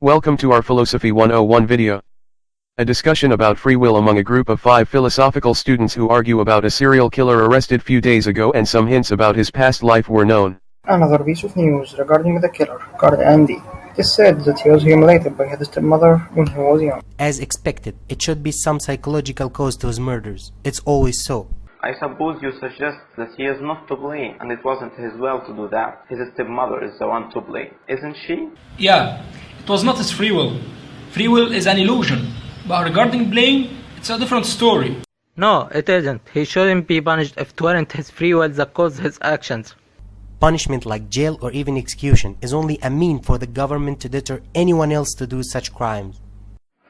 Welcome to our Philosophy 101 video. A discussion about free will among a group of 5 philosophical students who argue about a serial killer arrested few days ago, and some hints about his past life were known. Another piece of news regarding the killer, Carl Andy. It is said that he was humiliated by his stepmother when he was young. As expected, it should be some psychological cause to his murders. It's always so. I suppose you suggest that he is not to blame, and it wasn't his will to do that. His stepmother is the one to blame, isn't she? Yeah, it was not his free will. Free will is an illusion. But regarding blame, it's a different story. No, it isn't. He shouldn't be punished if it weren't his free will that caused his actions. Punishment like jail or even execution is only a mean for the government to deter anyone else to do such crimes.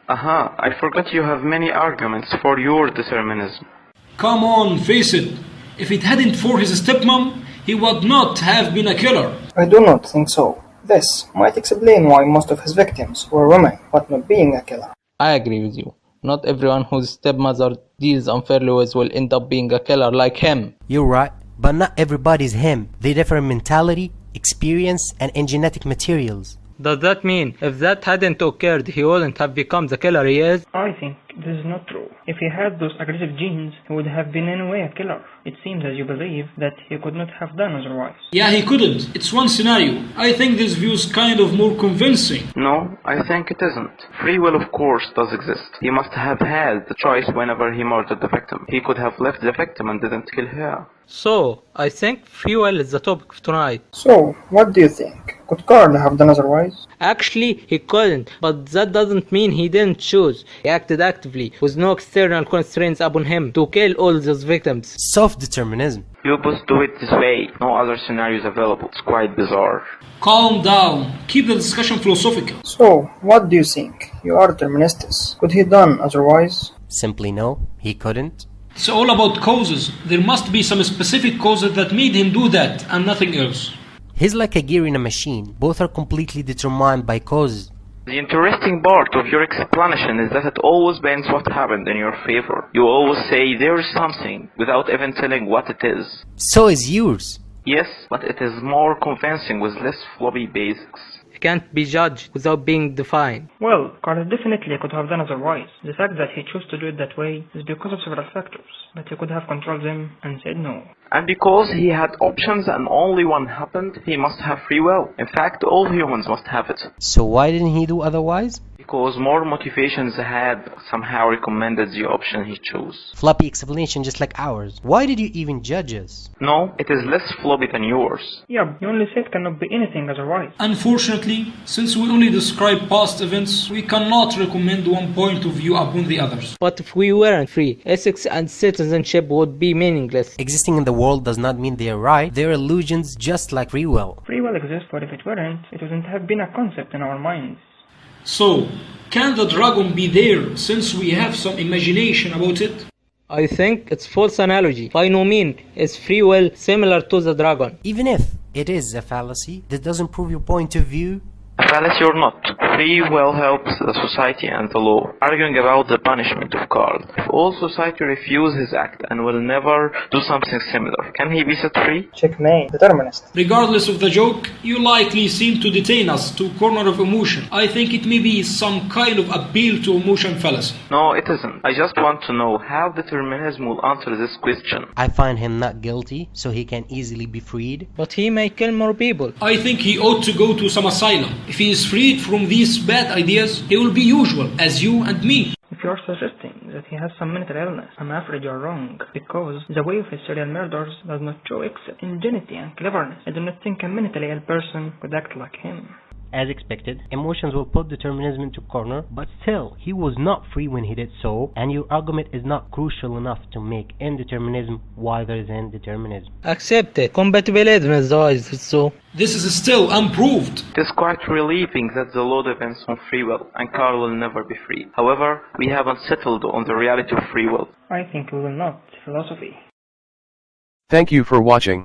Aha, I forgot you have many arguments for your determinism. Come on, face it. If it hadn't for his stepmom, he would not have been a killer. I do not think so. This might explain why most of his victims were women, but not being a killer. I agree with you. Not everyone whose stepmother deals unfairly with will end up being a killer like him. You're right, but not everybody's him. They differ in mentality, experience, and in genetic materials. Does that mean if that hadn't occurred, he wouldn't have become the killer he is? I think this is not true. If he had those aggressive genes, he would have been in a way a killer. It seems as you believe that he could not have done otherwise. Yeah, he couldn't. It's one scenario. I think this view is kind of more convincing. No, I think it isn't. Free will, of course, does exist. He must have had the choice whenever he murdered the victim. He could have left the victim and didn't kill her. So, I think free will is the topic of tonight. So, what do you think? Could Carl have done otherwise? Actually, he couldn't, but that doesn't mean he didn't choose. He acted actively, with no external constraints upon him, to kill all those victims. Self-determinism. You both do it this way. No other scenarios available. It's quite bizarre. Calm down. Keep the discussion philosophical. So, what do you think? You are determinists. Could he done otherwise? Simply no, he couldn't. It's all about causes. There must be some specific causes that made him do that and nothing else. He's like a gear in a machine. Both are completely determined by causes. The interesting part of your explanation is that it always bends what happened in your favor. You always say there is something without even telling what it is. So is yours. Yes, but it is more convincing with less floppy basics. He can't be judged without being defined. Well, Carl definitely could have done otherwise. The fact that he chose to do it that way is because of several factors, but he could have controlled them and said no. And because he had options and only one happened, he must have free will. In fact, all humans must have it. So why didn't he do otherwise? Because more motivations had somehow recommended the option he chose. Floppy explanation just like ours. Why did you even judge us? No, it is less floppy than yours. Yeah, you only said cannot be anything otherwise. Unfortunately, since we only describe past events, we cannot recommend one point of view upon the others. But if we weren't free, ethics and citizenship would be meaningless. Existing in the world does not mean they are right. They are illusions just like free will. Free will exists, but if it weren't, it wouldn't have been a concept in our minds. So, can the dragon be there since we have some imagination about it? I think it's false analogy. By no means is free will similar to the dragon. Even if it is a fallacy, that doesn't prove your point of view. A fallacy or not, free will helps the society and the law. Arguing about the punishment of Carl. If all society refuse his act and will never do something similar, can he be set free? Checkmate. Determinist. Regardless of the joke, you likely seem to detain us to a corner of emotion. I think it may be some kind of appeal to emotion fallacy. No, it isn't. I just want to know how determinism will answer this question. I find him not guilty, so he can easily be freed. But he may kill more people. I think he ought to go to some asylum. If he is freed from these bad ideas, he will be usual, as you and me. If you are suggesting that he has some mental illness, I'm afraid you're wrong, because the way of his serial murders does not show except ingenuity and cleverness. I do not think a mentally ill person could act like him. As expected, emotions will put determinism into corner, but still, he was not free when he did so, and your argument is not crucial enough to make indeterminism wiser than determinism. Accept it. Compatibilism is always so. This is still unproved. It is quite relieving that the law depends on free will, and Carl will never be free. However, we haven't settled on the reality of free will. I think we will not. Philosophy. Thank you for watching.